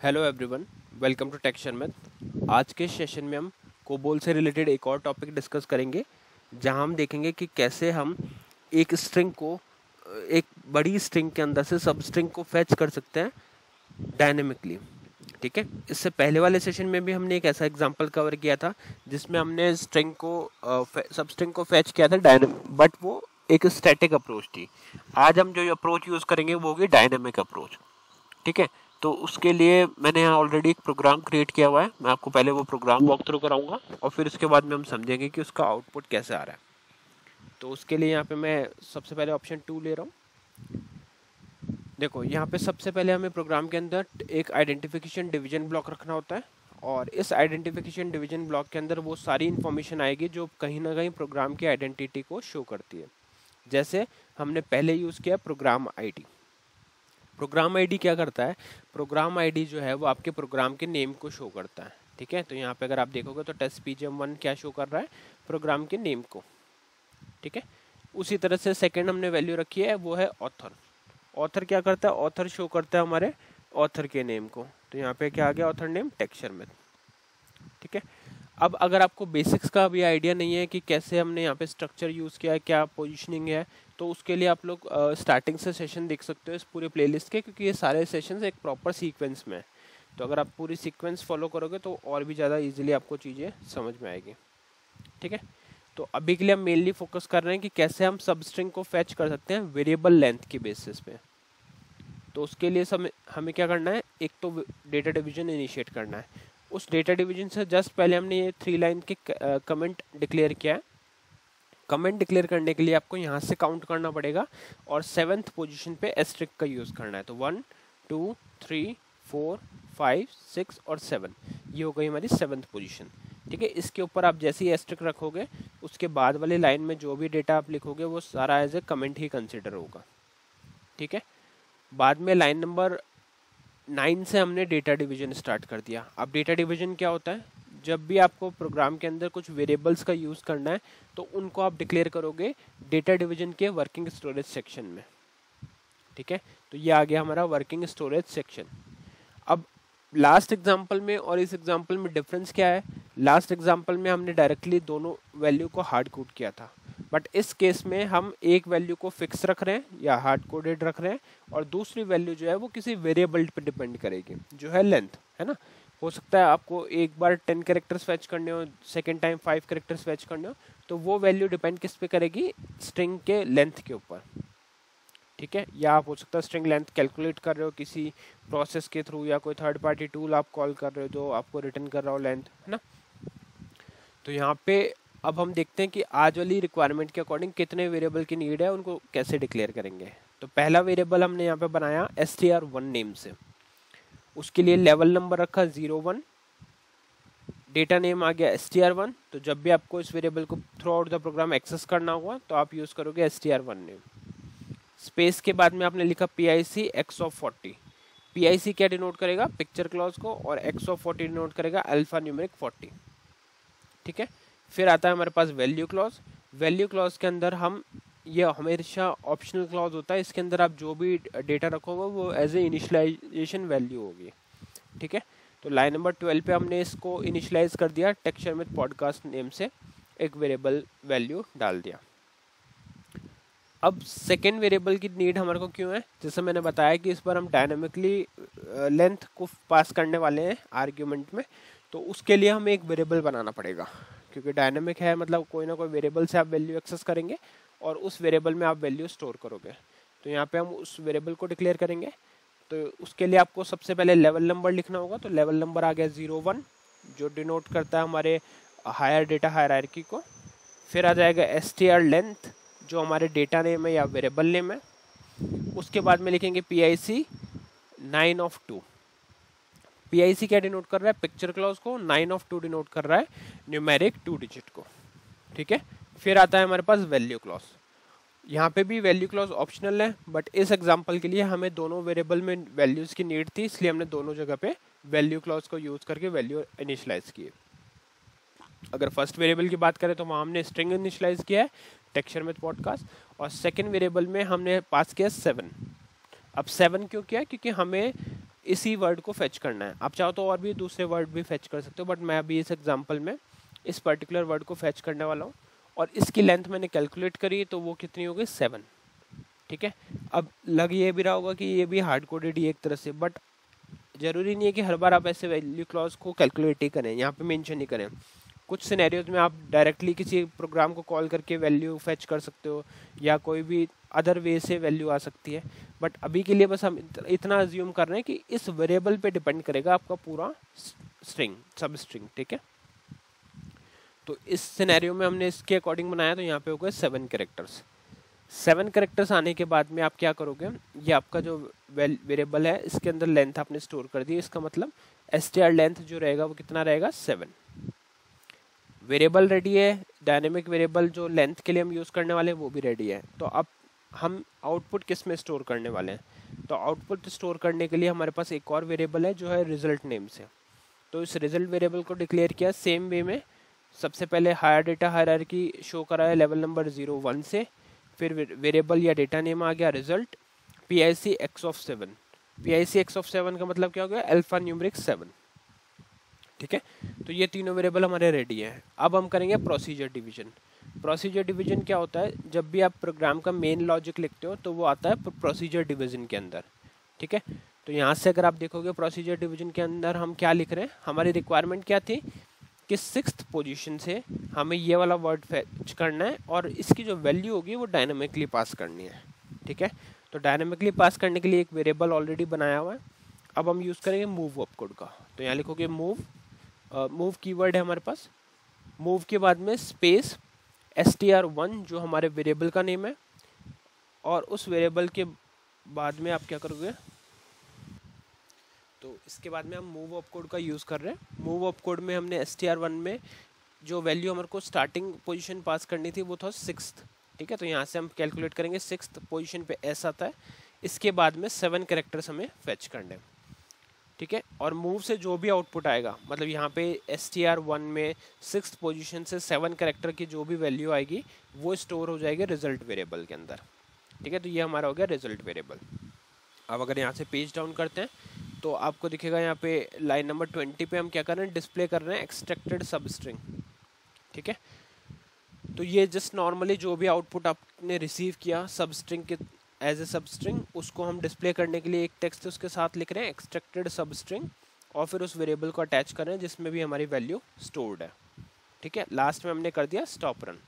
Hello everyone, welcome to टेक्शन में। आज के सेशन में हम कोबोल से रिलेटेड एक और टॉपिक डिस्कस करेंगे, जहां हम देखेंगे कि कैसे हम एक स्ट्रिंग को एक बड़ी स्ट्रिंग के अंदर से सब स्ट्रिंग को फैच कर सकते हैं डायनेमिकली। ठीक है, इससे पहले वाले सेशन में भी हमने एक ऐसा एग्जांपल कवर किया था जिसमें हमने स्ट्रिंग को सब स्ट्रिंग को फैच किया था डायनेमिक, बट वो एक स्टैटिक अप्रोच थी। आज हम जो अप्रोच यूज़ करेंगे वो होगी डायनेमिक अप्रोच। ठीक है, तो उसके लिए मैंने यहाँ ऑलरेडी एक प्रोग्राम क्रिएट किया हुआ है। मैं आपको पहले वो प्रोग्राम वॉक थ्रू कराऊंगा और फिर उसके बाद में हम समझेंगे कि उसका आउटपुट कैसे आ रहा है। तो उसके लिए यहाँ पे मैं सबसे पहले ऑप्शन 2 ले रहा हूँ। देखो, यहाँ पे सबसे पहले हमें प्रोग्राम के अंदर एक आइडेंटिफिकेशन डिवीजन ब्लॉक रखना होता है, और इस आइडेंटिफिकेशन डिवीजन ब्लॉक के अंदर वो सारी इन्फॉर्मेशन आएगी जो कहीं ना कहीं प्रोग्राम की आइडेंटिटी को शो करती है। जैसे हमने पहले यूज़ किया प्रोग्राम आईडी। प्रोग्राम आईडी क्या करता है? प्रोग्राम आईडी जो है वो आपके प्रोग्राम के नेम को शो करता है। ठीक है, तो यहाँ पे अगर आप देखोगे तो टेस्ट pgm1 क्या शो कर रहा है? प्रोग्राम के नेम को। ठीक है, उसी तरह से सेकंड हमने वैल्यू रखी है वो है ऑथर। ऑथर क्या करता है? ऑथर शो करता है हमारे ऑथर के नेम को। तो यहाँ पे क्या आ गया? ऑथर नेम टेक्सचर में। ठीक है, अब अगर आपको बेसिक्स का भी आइडिया नहीं है कि कैसे हमने यहाँ पे स्ट्रक्चर यूज़ किया है, क्या पोजीशनिंग है, तो उसके लिए आप लोग स्टार्टिंग से सेशन देख सकते हो इस पूरे प्लेलिस्ट के, क्योंकि ये सारे सेशंस एक प्रॉपर सीक्वेंस में है। तो अगर आप पूरी सीक्वेंस फॉलो करोगे तो और भी ज़्यादा इजीली आपको चीज़ें समझ में आएगी। ठीक है, तो अभी के लिए हम मेनली फोकस कर रहे हैं कि कैसे हम सब स्ट्रिंग को फैच कर सकते हैं वेरिएबल लेंथ की बेसिस पे। तो उसके लिए हमें क्या करना है? एक तो डेटा डिवीजन इनिशिएट करना है। उस डेटा डिवीजन से जस्ट पहले हमने ये 3 लाइन के कमेंट डिक्लेयर किया है। कमेंट डिक्लेयर करने के लिए आपको यहाँ से काउंट करना पड़ेगा और 7th पोजीशन पे एस्ट्रिक का यूज़ करना है। तो 1 2 3 4 5 6 और 7, ये हो गई हमारी 7th पोजीशन। ठीक है, इसके ऊपर आप जैसे ही एस्ट्रिक रखोगे उसके बाद वाली लाइन में जो भी डेटा आप लिखोगे वो सारा एज ए कमेंट ही कंसिडर होगा। ठीक है, बाद में लाइन नंबर 9 से हमने डेटा डिवीजन स्टार्ट कर दिया। अब डेटा डिवीजन क्या होता है? जब भी आपको प्रोग्राम के अंदर कुछ वेरिएबल्स का यूज़ करना है तो उनको आप डिक्लेयर करोगे डेटा डिवीजन के वर्किंग स्टोरेज सेक्शन में। ठीक है, तो ये आ गया हमारा वर्किंग स्टोरेज सेक्शन। अब लास्ट एग्जांपल में और इस एग्जांपल में डिफरेंस क्या है? लास्ट एग्जांपल में हमने डायरेक्टली दोनों वैल्यू को हार्ड कोड किया था, बट इस केस में हम एक वैल्यू को फिक्स रख रहे हैं या हार्ड कोडेड रख रहे हैं, और दूसरी वैल्यू जो है वो किसी वेरिएबल पे डिपेंड करेगी जो है लेंथ, है ना। हो सकता है आपको एक बार 10 कैरेक्टर्स फैच करने हो, सेकेंड टाइम 5 कैरेक्टर्स फैच करने हो, तो वो वैल्यू डिपेंड किस पे करेगी? स्ट्रिंग के लेंथ के ऊपर। ठीक है, या आप हो सकता है स्ट्रिंग लेंथ कैलकुलेट कर रहे हो किसी प्रोसेस के थ्रू, या कोई थर्ड पार्टी टूल आप कॉल कर रहे हो जो आपको रिटर्न कर रहा हो लेंथ, है ना। तो यहाँ पे अब हम देखते हैं कि आज वाली रिक्वायरमेंट के अकॉर्डिंग कितने वेरिएबल की नीड है, उनको कैसे डिक्लेयर करेंगे। तो पहला वेरिएबल हमने यहाँ पे बनाया str1 नेम से। उसके लिए लेवल नंबर रखा 01, डेटा नेम आ गया str1। तो जब भी आपको इस वेरिएबल को throughout the program access करना होगा तो आप यूज़ करोगे str1 नेम। स्पेस के बाद में आपने लिखा PIC x ऑफ 40। PIC क्या डिनोट करेगा? पिक्चर क्लॉज को, और x ऑफ 40 डिनोट करेगा अल्फा न्यूमेरिक 40। ठीक है, फिर आता है हमारे पास वैल्यू क्लॉज। वैल्यू क्लॉज के अंदर हम, ये हमेशा ऑप्शनल क्लॉज होता है, इसके अंदर आप जो भी डेटा रखोगे वो एज ए इनिशियलाइजेशन वैल्यू होगी। ठीक है, तो लाइन नंबर 12 पे हमने इसको इनिशियलाइज कर दिया टेक्सचर में पॉडकास्ट नेम से, एक वेरिएबल वैल्यू डाल दिया। अब सेकेंड वेरिएबल की नीड हमारे को क्यों है? जैसे मैंने बताया कि इस बार हम डायनामिकली लेंथ को पास करने वाले हैं आर्ग्यूमेंट में, तो उसके लिए हमें एक वेरिएबल बनाना पड़ेगा, क्योंकि डायनामिक है मतलब कोई ना कोई वेरिएबल से आप वैल्यू एक्सेस करेंगे और उस वेरिएबल में आप वैल्यू स्टोर करोगे। तो यहाँ पे हम उस वेरिएबल को डिक्लेयर करेंगे। तो उसके लिए आपको सबसे पहले लेवल नंबर लिखना होगा। तो लेवल नंबर आ गया 01, जो डिनोट करता है हमारे हायर डेटा हायरार्की को। फिर आ जाएगा str लेंथ, जो हमारे डेटा नेम है या वेरिएबल नेम है। उसके बाद में लिखेंगे PIC 9 ऑफ 2। PIC क्या डिनोट कर रहा है? पिक्चर क्लॉज को। 9 ऑफ 2 डिनोट कर रहा है न्यूमेरिक 2 डिजिट को। ठीक है, फिर आता है हमारे पास वैल्यू क्लॉज। यहाँ पे भी वैल्यू क्लॉज ऑप्शनल है, बट इस एग्जांपल के लिए हमें दोनों वेरिएबल में वैल्यूज की नीड थी, इसलिए हमने दोनों जगह पे वैल्यू क्लॉज को यूज करके वैल्यू इनिशियलाइज किए। अगर फर्स्ट वेरिएबल की बात करें तो वहाँ हमने स्ट्रिंग इनिशियलाइज किया है टेक्सचर में पॉडकास्ट, और सेकंड वेरिएबल में हमने पास किया 7। अब 7 क्यों किया? क्योंकि हमें इसी वर्ड को फेच करना है। आप चाहो तो और भी दूसरे वर्ड भी फेच कर सकते हो, बट मैं अभी इस एग्जांपल में इस पर्टिकुलर वर्ड को फेच करने वाला हूँ। और इसकी लेंथ मैंने कैलकुलेट करी तो वो कितनी हो गई 7। ठीक है, अब लग ये भी रहा होगा कि ये भी हार्ड कोडेड ही एक तरह से, बट जरूरी नहीं है कि हर बार आप ऐसे वैल्यू क्लॉज को कैलकुलेट ही करें, यहाँ पे मेंशन ही करें। कुछ सिनेरियोज में आप डायरेक्टली किसी प्रोग्राम को कॉल करके वैल्यू फेच कर सकते हो, या कोई भी अदर वे से वैल्यू आ सकती है। बट अभी के लिए बस हम इतना अज्यूम कर रहे हैं कि इस वेरिएबल पे डिपेंड करेगा आपका पूरा स्ट्रिंग, सब स्ट्रिंग। ठीक है, तो इस सिनेरियो में हमने इसके अकॉर्डिंग बनाया, तो यहाँ पे हो गए 7 कैरेक्टर्स। 7 कैरेक्टर्स आने के बाद में आप क्या करोगे, ये आपका जो वेरिएबल है इसके अंदर लेंथ आपने स्टोर कर दी, इसका मतलब str लेंथ जो रहेगा वो कितना रहेगा 7। वेरिएबल रेडी है, डायनेमिक वेरिएबल जो लेंथ के लिए हम यूज़ करने वाले हैं वो भी रेडी है। तो अब हम आउटपुट किस में स्टोर करने वाले हैं, तो आउटपुट स्टोर करने के लिए हमारे पास एक और वेरिएबल है जो है रिजल्ट नेम से। तो इस रिजल्ट वेरिएबल को डिक्लेयर किया सेम वे में। सबसे पहले हायर डेटा हायरार्की शो करा है लेवल नंबर 0 1 से, फिर वेरिएबल या डेटा नेम आ गया result, PIC x of 7। PIC x of 7 का मतलब क्या हो गया, अल्फा न्यूमरिक 7। ठीक है, तो ये तीनों वेरिएबल हमारे रेडी हैं। अब हम करेंगे प्रोसीजर डिवीजन। प्रोसीजर डिवीजन क्या होता है, जब भी आप प्रोग्राम का मेन लॉजिक लिखते हो तो वो आता है प्रोसीजर डिवीजन के अंदर। ठीक है, तो यहाँ से अगर आप देखोगे प्रोसीजर डिवीजन के अंदर हम क्या लिख रहे हैं, हमारी रिक्वायरमेंट क्या थी कि 6th पोजीशन से हमें ये वाला वर्ड फेच करना है और इसकी जो वैल्यू होगी वो डायनामिकली पास करनी है। ठीक है, तो डायनामिकली पास करने के लिए एक वेरिएबल ऑलरेडी बनाया हुआ है। अब हम यूज़ करेंगे मूव ऑपकोड का। तो यहाँ लिखोगे मूव कीवर्ड है हमारे पास, मूव के बाद में स्पेस str1 जो हमारे वेरिएबल का नेम है, और उस वेरिएबल के बाद में आप क्या करोगे, तो इसके बाद में हम मूव ऑपकोड का यूज़ कर रहे हैं। मूव ऑपकोड में हमने str1 में जो वैल्यू हमारे को स्टार्टिंग पोजीशन पास करनी थी वो था 6th। ठीक है, तो यहाँ से हम कैलकुलेट करेंगे 6th पोजीशन पे s आता है, इसके बाद में 7 कैरेक्टर्स हमें फेच करने हैं। ठीक है, और मूव से जो भी आउटपुट आएगा, मतलब यहाँ पे str1 में 6th पोजीशन से 7 कैरेक्टर की जो भी वैल्यू आएगी वो स्टोर हो जाएगी रिजल्ट वेरिएबल के अंदर। ठीक है, तो ये हमारा हो गया रिजल्ट वेरिएबल। अब अगर यहाँ से पेज डाउन करते हैं तो आपको दिखेगा यहाँ पे लाइन नंबर 20 पे हम क्या कर रहे हैं, डिस्प्ले कर रहे हैं एक्सट्रैक्टेड सब स्ट्रिंग। ठीक है, तो ये जस्ट नॉर्मली जो भी आउटपुट आपने रिसीव किया सब स्ट्रिंग के एज ए सब स्ट्रिंग, उसको हम डिस्प्ले करने के लिए एक टेक्स्ट उसके साथ लिख रहे हैं एक्सट्रैक्टेड सब स्ट्रिंग, और फिर उस वेरिएबल को अटैच कर रहे हैं जिसमें भी हमारी वैल्यू स्टोर्ड है। ठीक है, लास्ट में हमने कर दिया स्टॉप रन।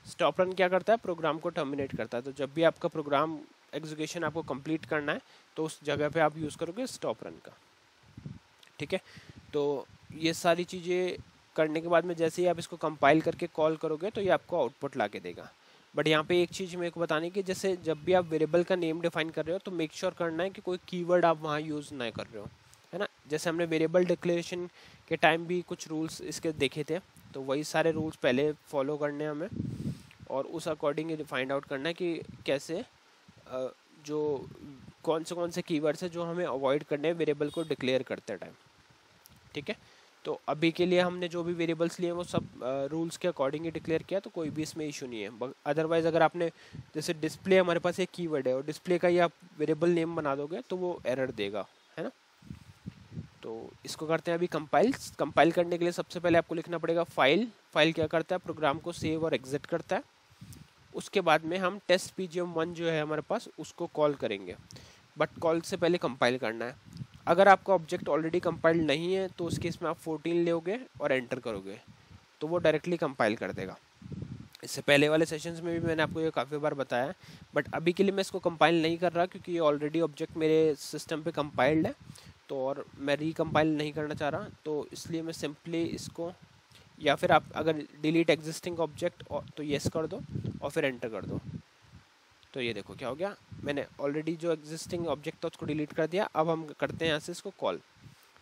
स्टॉप रन क्या करता है, प्रोग्राम को टर्मिनेट करता है। तो जब भी आपका प्रोग्राम एग्जीक्यूशन आपको कंप्लीट करना है तो उस जगह पे आप यूज़ करोगे स्टॉप रन का। ठीक है, तो ये सारी चीज़ें करने के बाद में जैसे ही आप इसको कंपाइल करके कॉल करोगे तो ये आपको आउटपुट ला के देगा। बट यहाँ पे एक चीज़ मेरे को बतानी कि जैसे जब भी आप वेरिएबल का नेम डिफाइन कर रहे हो तो मेक श्योर करना है कि कोई कीवर्ड आप वहाँ यूज़ ना कर रहे हो, है ना। जैसे हमने वेरिएबल डिक्लेरेशन के टाइम भी कुछ रूल्स इसके देखे थे, तो वही सारे रूल्स पहले फॉलो करने हैं हमें, और उस अकॉर्डिंग फाइंड आउट करना है कि कैसे जो कौन से कीवर्ड्स है जो हमें अवॉइड करने हैं वेरिएबल को डिक्लेयर करते टाइम। ठीक है, तो अभी के लिए हमने जो भी वेरिएबल्स लिए हैं वो सब रूल्स के अकॉर्डिंग ही डिक्लेयर किया, तो कोई भी इसमें इशू नहीं है। अदरवाइज़ अगर आपने जैसे डिस्प्ले हमारे पास एक कीवर्ड है और डिस्प्ले का ही आप वेरिएबल नेम बना दोगे तो वो एरर देगा, है ना। तो इसको करते हैं अभी कंपाइल करने के लिए सबसे पहले आपको लिखना पड़ेगा फाइल क्या करता है, प्रोग्राम को सेव और एग्जिट करता है। उसके बाद में हम टेस्ट pgm1 जो है हमारे पास उसको कॉल करेंगे, बट कॉल से पहले कंपाइल करना है। अगर आपका ऑब्जेक्ट ऑलरेडी कंपाइल्ड नहीं है तो उस केस में आप 14 लोगे और एंटर करोगे तो वो डायरेक्टली कंपाइल कर देगा। इससे पहले वाले सेशंस में भी मैंने आपको ये काफ़ी बार बताया है, बट अभी के लिए मैं इसको कंपाइल नहीं कर रहा क्योंकि ये ऑलरेडी ऑब्जेक्ट मेरे सिस्टम पे कंपाइल्ड है, तो और मैं रिकम्पाइल नहीं करना चाह रहा, तो इसलिए मैं सिंपली इसको, या फिर आप अगर डिलीट एग्जिस्टिंग ऑब्जेक्ट तो येस कर दो और फिर एंटर कर दो। तो ये देखो क्या हो गया, मैंने ऑलरेडी जो एग्जिस्टिंग ऑब्जेक्ट था उसको डिलीट कर दिया। अब हम करते हैं यहाँ से इसको कॉल।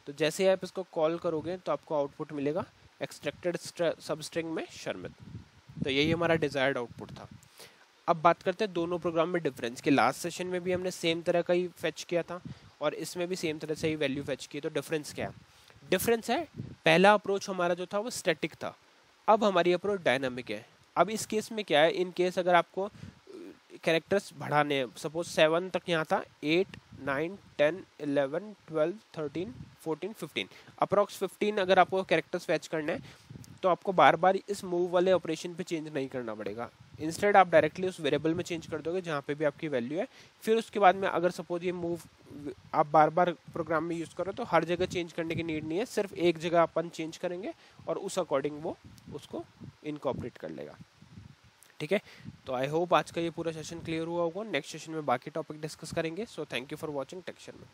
तो जैसे ही आप इसको कॉल करोगे तो आपको आउटपुट मिलेगा एक्सट्रैक्टेड सब स्ट्रिंग में शर्मित। तो यही हमारा डिज़ायर्ड आउटपुट था। अब बात करते हैं दोनों प्रोग्राम में डिफरेंस की। लास्ट सेशन में भी हमने सेम तरह का ही फेच किया था और इसमें भी सेम तरह से ही वैल्यू फेच की। तो डिफरेंस क्या है? डिफरेंस है, पहला अप्रोच हमारा जो था वो स्टैटिक था, अब हमारी अप्रोच डायनामिक है। अब इस केस में क्या है, इन केस अगर आपको कैरेक्टर्स बढ़ाने हैं, सपोज 7 तक यहाँ था, 8 9, 10, 11, 12, 13, 14, 15, अप्रॉक्स 15 अगर आपको कैरेक्टर्स फैच करना है तो आपको बार बार इस मूव वाले ऑपरेशन पे चेंज नहीं करना पड़ेगा। इंस्टेड आप डायरेक्टली उस वेरिएबल में चेंज कर दोगे जहाँ पे भी आपकी वैल्यू है। फिर उसके बाद में अगर सपोज ये मूव आप बार बार प्रोग्राम में यूज़ करो तो हर जगह चेंज करने की नीड नहीं है, सिर्फ एक जगह अपन चेंज करेंगे और उस अकॉर्डिंग वो उसको इनकॉर्पोरेट कर लेगा। ठीक है, तो आई होप आज का ये पूरा सेशन क्लियर हुआ होगा। नेक्स्ट सेशन में बाकी टॉपिक डिस्कस करेंगे। So thank you for watching टेक्शन में।